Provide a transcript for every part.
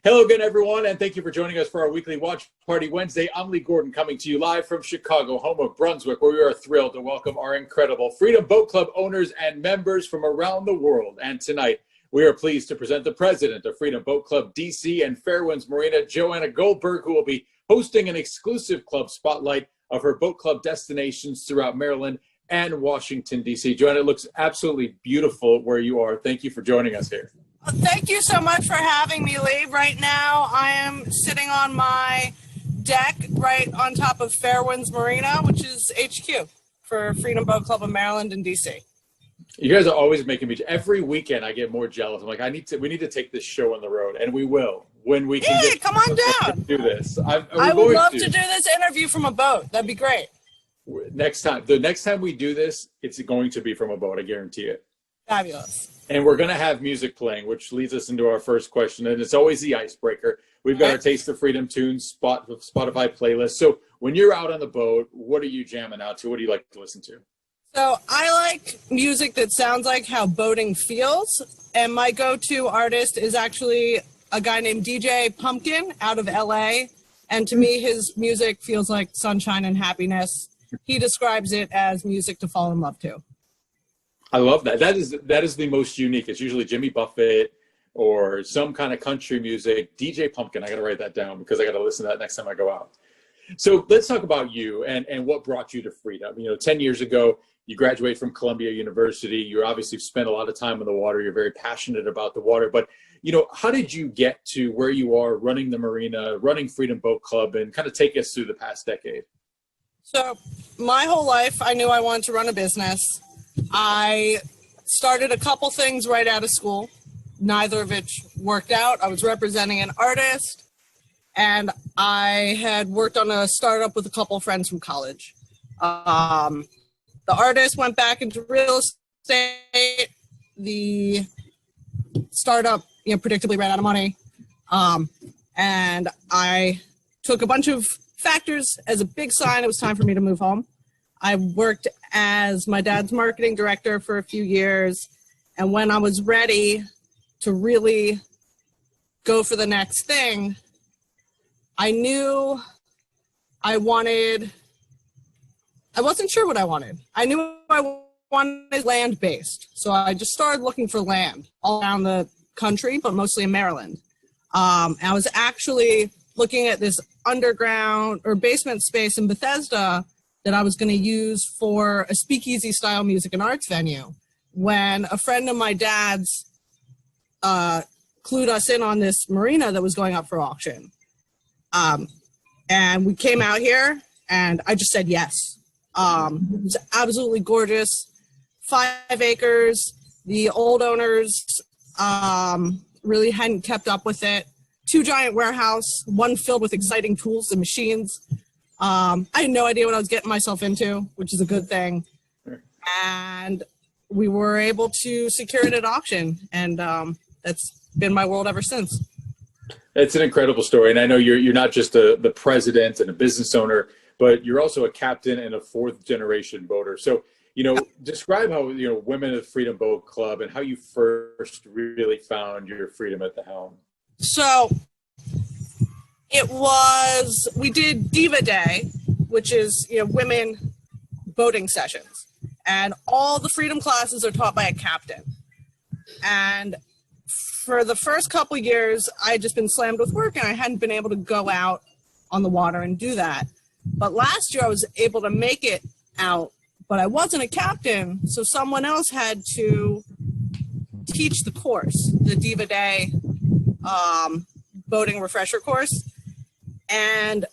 Hello again, everyone, and thank you for joining us for our weekly Watch Party Wednesday. I'm Lee Gordon, coming to you live from Chicago, home of Brunswick, where we are thrilled to welcome our incredible Freedom Boat Club owners and members from around the world. And tonight, we are pleased to present the president of Freedom Boat Club DC and Fairwinds Marina, Joanna Goldberg, who will be hosting an exclusive club spotlight of her boat club destinations throughout Maryland and Washington, DC. Joanna, it looks absolutely beautiful where you are. Thank you for joining us here. Well, thank you so much for having me, Lee. Right now, I am sitting on my deck right on top of Fairwinds Marina, which is HQ for Freedom Boat Club of Maryland and DC. You guys are always making me, every weekend I get more jealous. I'm like, we need to take this show on the road, and we will when we can. Yeah, come on down. Do this. I would love to do this interview from a boat. That'd be great. The next time we do this, it's going to be from a boat. I guarantee it. Fabulous. And we're going to have music playing, which leads us into our first question. And it's always the icebreaker. We've got our Taste of Freedom tunes, Spotify playlist. So when you're out on the boat, what are you jamming out to? What do you like to listen to? So I like music that sounds like how boating feels. And my go-to artist is actually a guy named DJ Pumpkin out of LA. And to me, his music feels like sunshine and happiness. He describes it as music to fall in love to. I love that. That is the most unique. It's usually Jimmy Buffett or some kind of country music. DJ Pumpkin, I got to write that down because I got to listen to that next time I go out. So let's talk about you and what brought you to freedom. 10 years ago, you graduated from Columbia University. You obviously spent a lot of time on the water. You're very passionate about the water. But, how did you get to where you are running the marina, running Freedom Boat Club, and kind of take us through the past decade? So my whole life, I knew I wanted to run a business. I started a couple things right out of school, neither of which worked out. I was representing an artist, and I had worked on a startup with a couple of friends from college. The artist went back into real estate. The startup, predictably ran out of money. And I took a bunch of factors as a big sign it was time for me to move home. I worked as my dad's marketing director for a few years, and when I was ready to really go for the next thing, I knew I wasn't sure what I wanted. I knew I wanted land-based, so I just started looking for land all around the country, but mostly in Maryland. I was actually looking at this underground or basement space in Bethesda that I was going to use for a speakeasy style music and arts venue, when a friend of my dad's clued us in on this marina that was going up for auction. And we came out here and I just said yes. It was absolutely gorgeous, 5 acres. The old owners really hadn't kept up with it. 2 giant warehouse, one filled with exciting tools and machines. I had no idea what I was getting myself into, which is a good thing. And we were able to secure it at auction, and that's been my world ever since. It's an incredible story, and I know you're not just the president and a business owner, but you're also a captain and a 4th-generation boater. So, describe how women of Freedom Boat Club and how you first really found your freedom at the helm. So we did Diva Day, which is, women boating sessions. And all the freedom classes are taught by a captain. And for the first couple years, I had just been slammed with work and I hadn't been able to go out on the water and do that. But last year I was able to make it out, but I wasn't a captain. So someone else had to teach the course, the Diva Day boating refresher course. And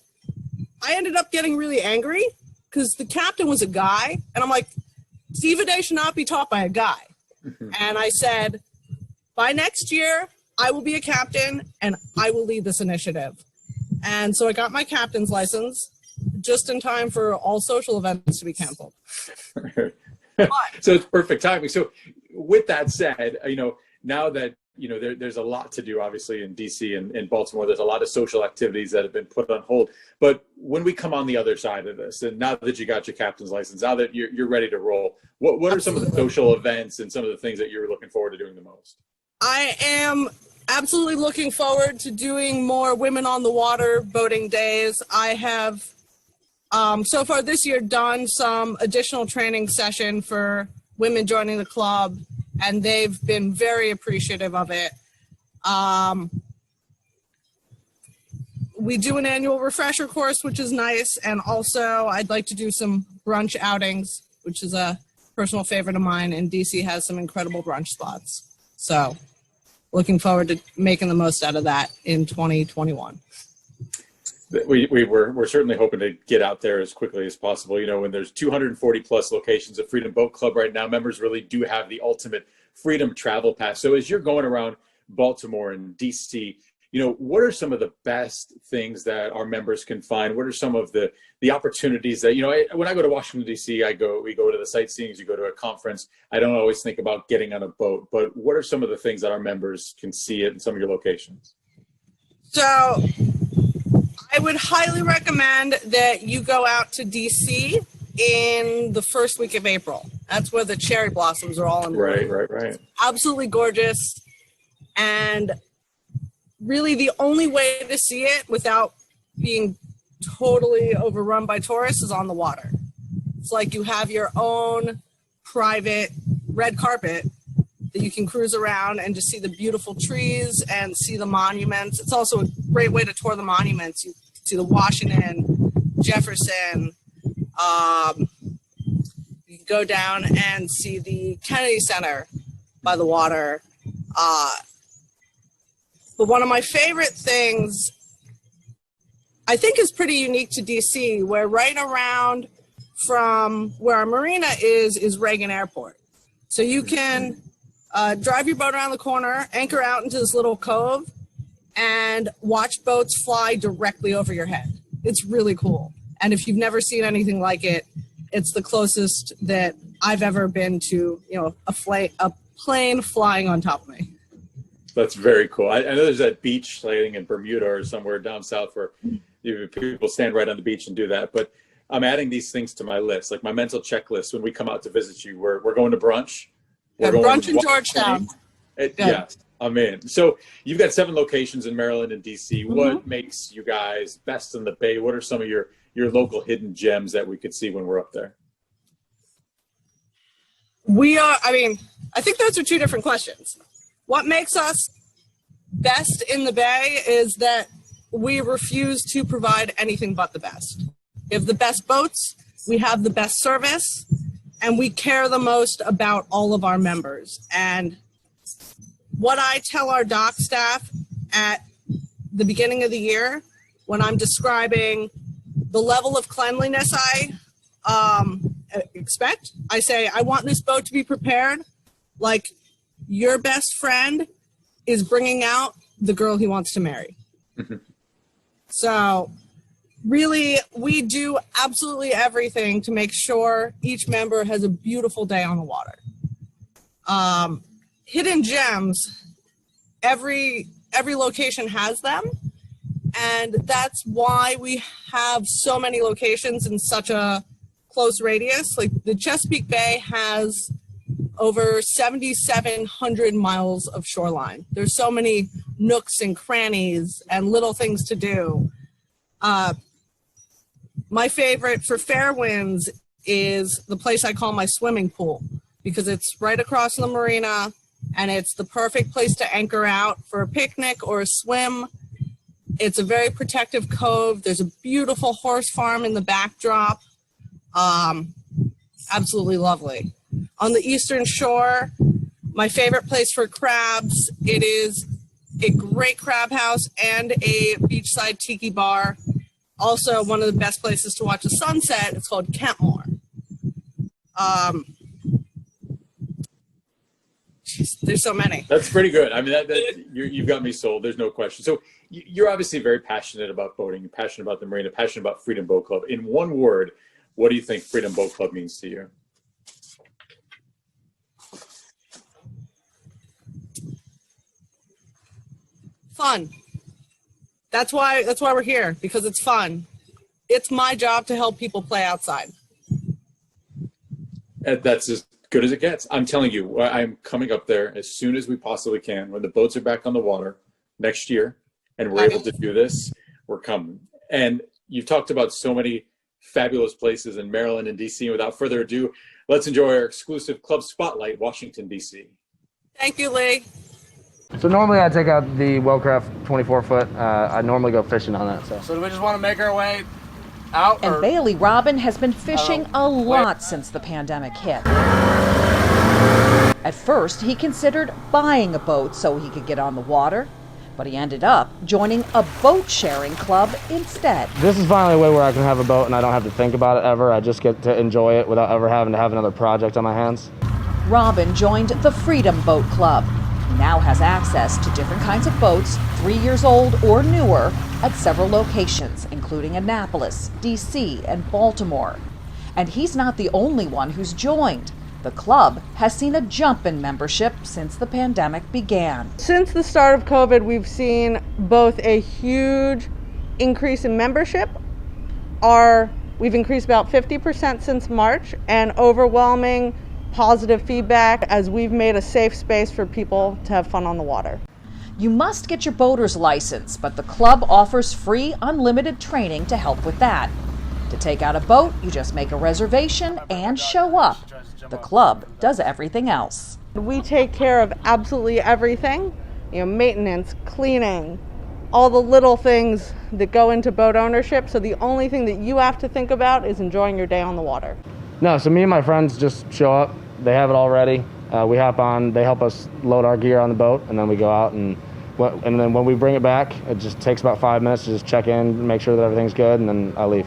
I ended up getting really angry because the captain was a guy. And I'm like, Diva Day should not be taught by a guy. And I said, by next year, I will be a captain and I will lead this initiative. And so I got my captain's license just in time for all social events to be canceled. So it's perfect timing. So with that said, now that there's a lot to do, obviously, in DC and Baltimore. There's a lot of social activities that have been put on hold. But when we come on the other side of this, and now that you got your captain's license, now that you're ready to roll, what are some of the social events and some of the things that you're looking forward to doing the most? I am absolutely looking forward to doing more Women on the Water boating days. I have so far this year done some additional training session for women joining the club, and they've been very appreciative of it. We do an annual refresher course, which is nice, and also I'd like to do some brunch outings, which is a personal favorite of mine, and DC has some incredible brunch spots. So looking forward to making the most out of that in 2021. We're certainly hoping to get out there as quickly as possible. You know, when there's 240 plus locations of Freedom Boat Club right now, members really do have the ultimate Freedom Travel Pass. So as you're going around Baltimore and DC, you know, what are some of the best things that our members can find? What are some of the opportunities that, you know, when I go to Washington, D.C., we go to the sightseeing, you go to a conference. I don't always think about getting on a boat, but what are some of the things that our members can see in some of your locations? So I would highly recommend that you go out to D.C. in the first week of April. That's where the cherry blossoms are all in bloom. Right. Absolutely gorgeous. And really the only way to see it without being totally overrun by tourists is on the water. It's like you have your own private red carpet that you can cruise around and just see the beautiful trees and see the monuments. It's also a great way to tour the monuments. You see the Washington, Jefferson. You can go down and see the Kennedy Center by the water. But one of my favorite things, I think, is pretty unique to DC, where right around from where our marina is Reagan Airport. So you can drive your boat around the corner, anchor out into this little cove, and watch boats fly directly over your head. It's really cool. And if you've never seen anything like it, it's the closest that I've ever been to, you know, a plane flying on top of me. That's very cool. I know there's that beach, I think in Bermuda or somewhere down south, where people stand right on the beach and do that. But I'm adding these things to my list, like my mental checklist. When we come out to visit you, we're going to brunch. We're going brunch in Georgetown. Yes, I'm in. So you've got 7 locations in Maryland and DC. Mm-hmm. What makes you guys best in the Bay? What are some of your local hidden gems that we could see when we're up there? I think those are 2 different questions. What makes us best in the Bay is that we refuse to provide anything but the best. We have the best boats, we have the best service, and we care the most about all of our members. And what I tell our dock staff at the beginning of the year, when I'm describing the level of cleanliness I expect, I say, I want this boat to be prepared like your best friend is bringing out the girl he wants to marry. So really, we do absolutely everything to make sure each member has a beautiful day on the water. Hidden gems, every location has them. And that's why we have so many locations in such a close radius. Like the Chesapeake Bay has over 7,700 miles of shoreline. There's so many nooks and crannies and little things to do. My favorite for Fairwinds is the place I call my swimming pool, because it's right across the marina and it's the perfect place to anchor out for a picnic or a swim. It's a very protective cove. There's a beautiful horse farm in the backdrop. Absolutely lovely. On the Eastern Shore, my favorite place for crabs, it is a great crab house and a beachside tiki bar. Also, one of the best places to watch the sunset, it's called Kentmore. There's so many. That's pretty good. I mean, you've got me sold. There's no question. So you're obviously very passionate about boating, passionate about the marina, passionate about Freedom Boat Club. In one word, what do you think Freedom Boat Club means to you? Fun. That's why we're here, because it's fun. It's my job to help people play outside. That's just good as it gets. I'm telling you, I'm coming up there as soon as we possibly can. When the boats are back on the water next year and we're able to do this, we're coming. And you've talked about so many fabulous places in Maryland and DC. Without further ado, let's enjoy our exclusive club spotlight, Washington, DC. Thank you, Lee. So normally I take out the Wellcraft 24-foot. I normally go fishing on that. So do we just want to make our way out? And Bailey Robin has been fishing a lot since the pandemic hit. At first, he considered buying a boat so he could get on the water, but he ended up joining a boat sharing club instead. This is finally a way where I can have a boat and I don't have to think about it ever. I just get to enjoy it without ever having to have another project on my hands. Robin joined the Freedom Boat Club. He now has access to different kinds of boats, 3 years old or newer, at several locations, including Annapolis, DC, and Baltimore. And he's not the only one who's joined. The club has seen a jump in membership since the pandemic began. Since the start of COVID, we've seen both a huge increase in membership. We've increased about 50% since March, and overwhelming positive feedback as we've made a safe space for people to have fun on the water. You must get your boater's license, but the club offers free, unlimited training to help with that. To take out a boat, you just make a reservation and show up. The club does everything else. We take care of absolutely everything, maintenance, cleaning, all the little things that go into boat ownership. So the only thing that you have to think about is enjoying your day on the water. No, so me and my friends just show up. They have it all ready. We hop on, they help us load our gear on the boat, and then we go out and then when we bring it back, it just takes about 5 minutes to just check in, make sure that everything's good, and then I leave.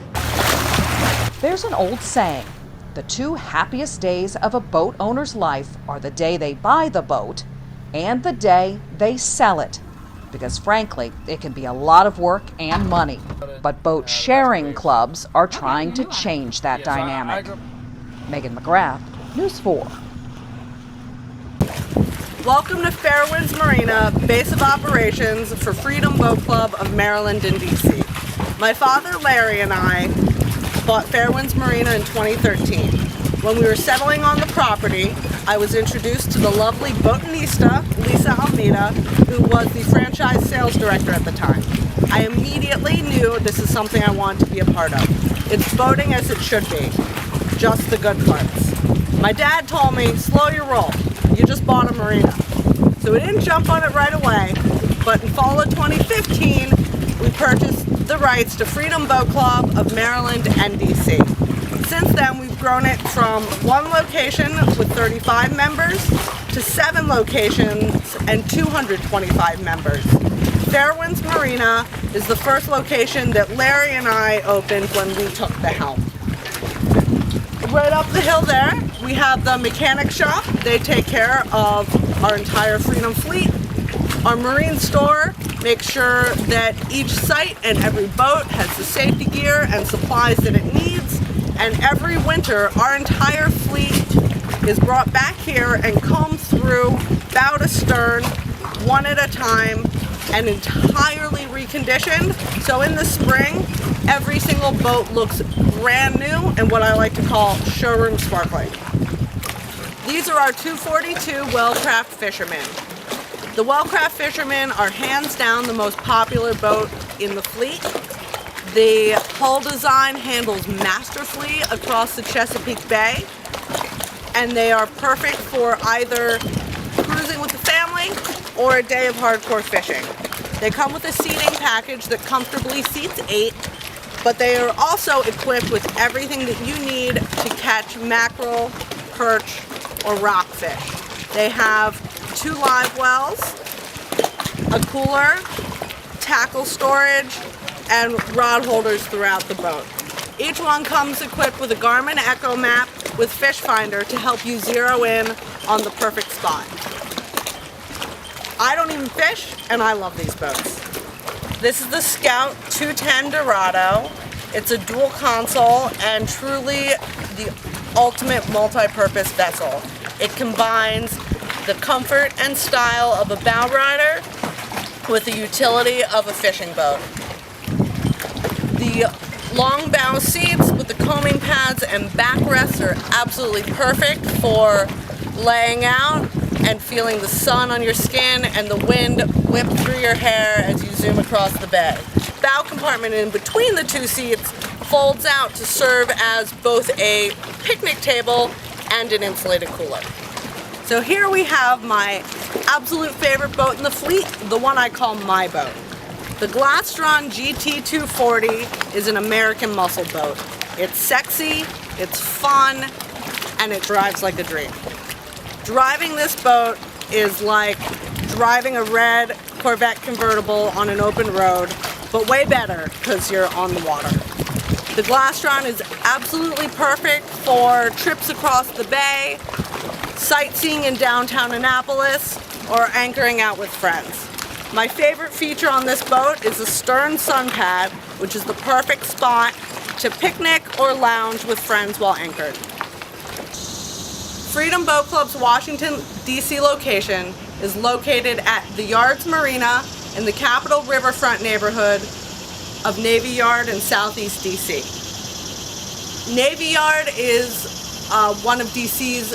There's an old saying, the two happiest days of a boat owner's life are the day they buy the boat and the day they sell it. Because frankly, it can be a lot of work and money. But boat sharing clubs are trying to change that dynamic. Megan McGrath, News 4. Welcome to Fairwinds Marina, base of operations for Freedom Boat Club of Maryland and DC. My father, Larry, and I bought Fairwinds Marina in 2013. When we were settling on the property, I was introduced to the lovely botanista, Lisa Almeida, who was the franchise sales director at the time. I immediately knew this is something I wanted to be a part of. It's boating as it should be, just the good parts. My dad told me, slow your roll. You just bought a marina. So we didn't jump on it right away, but in fall of 2015, we purchased the rights to Freedom Boat Club of Maryland and DC. Since then, we've grown it from one location with 35 members to 7 locations and 225 members. Fairwinds Marina is the first location that Larry and I opened when we took the helm. Right up the hill there, we have the mechanic shop. They take care of our entire Freedom fleet. Our marine store makes sure that each site and every boat has the safety gear and supplies that it needs. And every winter, our entire fleet is brought back here and combed through bow to stern, one at a time, and entirely reconditioned. So in the spring, every single boat looks brand new and what I like to call showroom sparkling. These are our 242 Wellcraft Fishermen. The Wellcraft Fishermen are hands down the most popular boat in the fleet. The hull design handles masterfully across the Chesapeake Bay, and they are perfect for either cruising with the family or a day of hardcore fishing. They come with a seating package that comfortably seats 8, but they are also equipped with everything that you need to catch mackerel, perch, or rockfish. They have 2 live wells, a cooler, tackle storage, and rod holders throughout the boat. Each one comes equipped with a Garmin Echo map with Fish Finder to help you zero in on the perfect spot. I don't even fish, and I love these boats. This is the Scout 210 Dorado. It's a dual console and truly the ultimate multi-purpose vessel. It combines the comfort and style of a bow rider with the utility of a fishing boat. The long bow seats with with the coaming pads and backrests are absolutely perfect for laying out and feeling the sun on your skin and the wind whip through your hair as you zoom across the bay. Bow compartment in between the two seats folds out to serve as both a picnic table and an insulated cooler. So here we have my absolute favorite boat in the fleet, the one I call my boat. The Glastron GT240 is an American muscle boat. It's sexy, it's fun, and it drives like a dream. Driving this boat is like driving a red Corvette convertible on an open road, but way better because you're on the water. The Glastron is absolutely perfect for trips across the bay, sightseeing in downtown Annapolis, or anchoring out with friends. My favorite feature on this boat is the stern sun pad, which is the perfect spot to picnic or lounge with friends while anchored. Freedom Boat Club's Washington, D.C. location is located at the Yards Marina in the Capitol Riverfront neighborhood of Navy Yard in Southeast D.C. Navy Yard is one of D.C.'s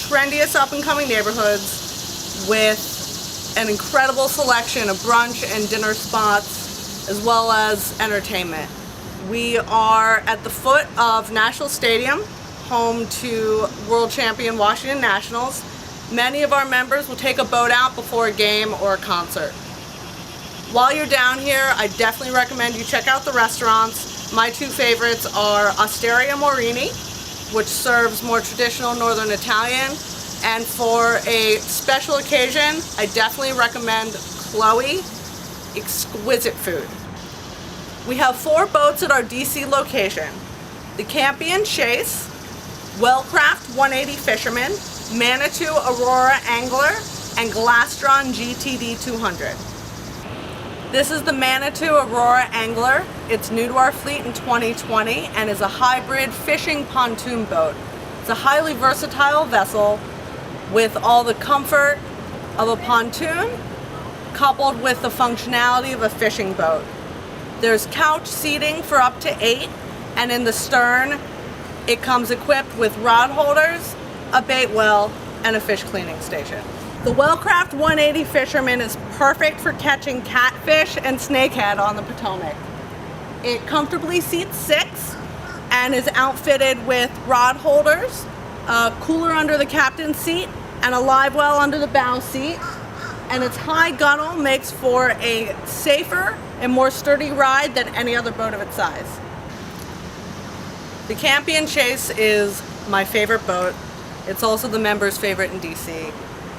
trendiest up-and-coming neighborhoods with an incredible selection of brunch and dinner spots as well as entertainment. We are at the foot of National Stadium, home to world champion Washington Nationals. Many of our members will take a boat out before a game or a concert. While you're down here, I definitely recommend you check out the restaurants. My two favorites are Osteria Morini, which serves more traditional Northern Italian, and for a special occasion, I definitely recommend Chloe, exquisite food. We have 4 boats at our DC location: the Campion Chase, Wellcraft 180 Fishermen, Manitou Aurora Angler, and Glastron GT240. This is the Manitou Aurora Angler. It's new to our fleet in 2020 and is a hybrid fishing pontoon boat. It's a highly versatile vessel with all the comfort of a pontoon coupled with the functionality of a fishing boat. There's couch seating for up to 8, and in the stern it comes equipped with rod holders, a bait well, and a fish cleaning station. The Wellcraft 180 Fisherman is perfect for catching catfish and snakehead on the Potomac. It comfortably seats 6 and is outfitted with rod holders, a cooler under the captain's seat, and a live well under the bow seat. And its high gunnel makes for a safer and more sturdy ride than any other boat of its size. The Campion Chase is my favorite boat. It's also the members' favorite in DC.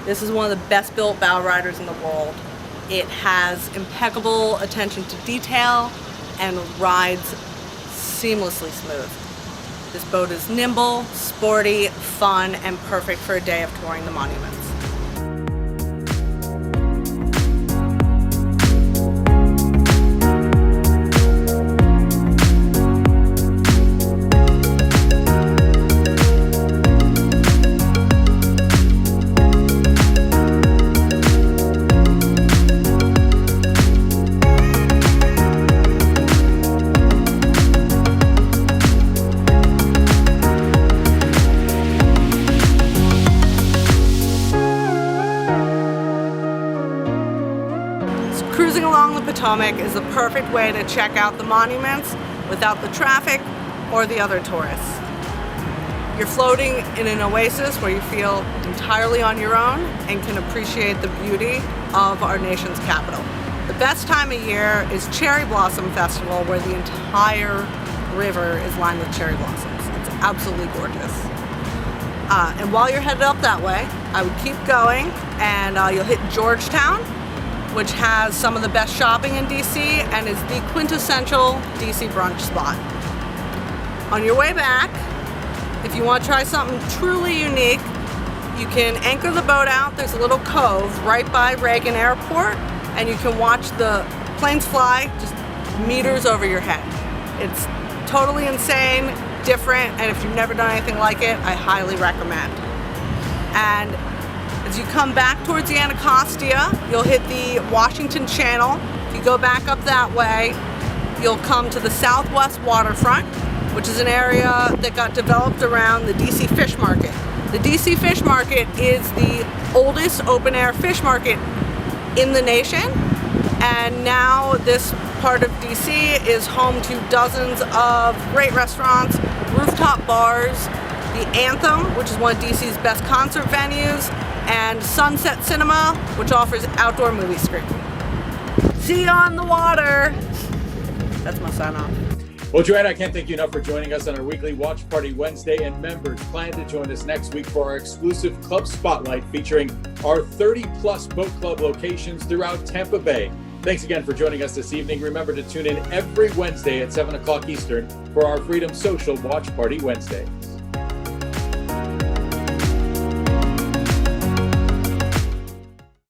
This is one of the best built bow riders in the world. It has impeccable attention to detail and rides seamlessly smooth. This boat is nimble, sporty, fun, and perfect for a day of touring the monuments. Cruising along the Potomac is the perfect way to check out the monuments without the traffic or the other tourists. You're floating in an oasis where you feel entirely on your own and can appreciate the beauty of our nation's capital. The best time of year is Cherry Blossom Festival, where the entire river is lined with cherry blossoms. It's absolutely gorgeous. And while you're headed up that way, I would keep going, and you'll hit Georgetown, which has some of the best shopping in DC and is the quintessential DC brunch spot. On your way back, if you want to try something truly unique, you can anchor the boat out. There's a little cove right by Reagan Airport, and you can watch the planes fly just meters over your head. It's totally insane, different, and if you've never done anything like it, I highly recommend. And as you come back towards the Anacostia, you'll hit the Washington Channel. If you go back up that way, you'll come to the southwest waterfront, which is an area that got developed around the DC Fish Market. The DC Fish Market is the oldest open-air fish market in the nation, and now this part of DC is home to dozens of great restaurants, rooftop bars, the Anthem, which is one of DC's best concert venues, and Sunset Cinema, which offers outdoor movie screening. See you on the water. That's my sign off. Well, Joanna, I can't thank you enough for joining us on our weekly Watch Party Wednesday, and members plan to join us next week for our exclusive club spotlight featuring our 30-plus boat club locations throughout Tampa Bay. Thanks again for joining us this evening. Remember to tune in every Wednesday at 7 o'clock Eastern for our Freedom Social Watch Party Wednesday.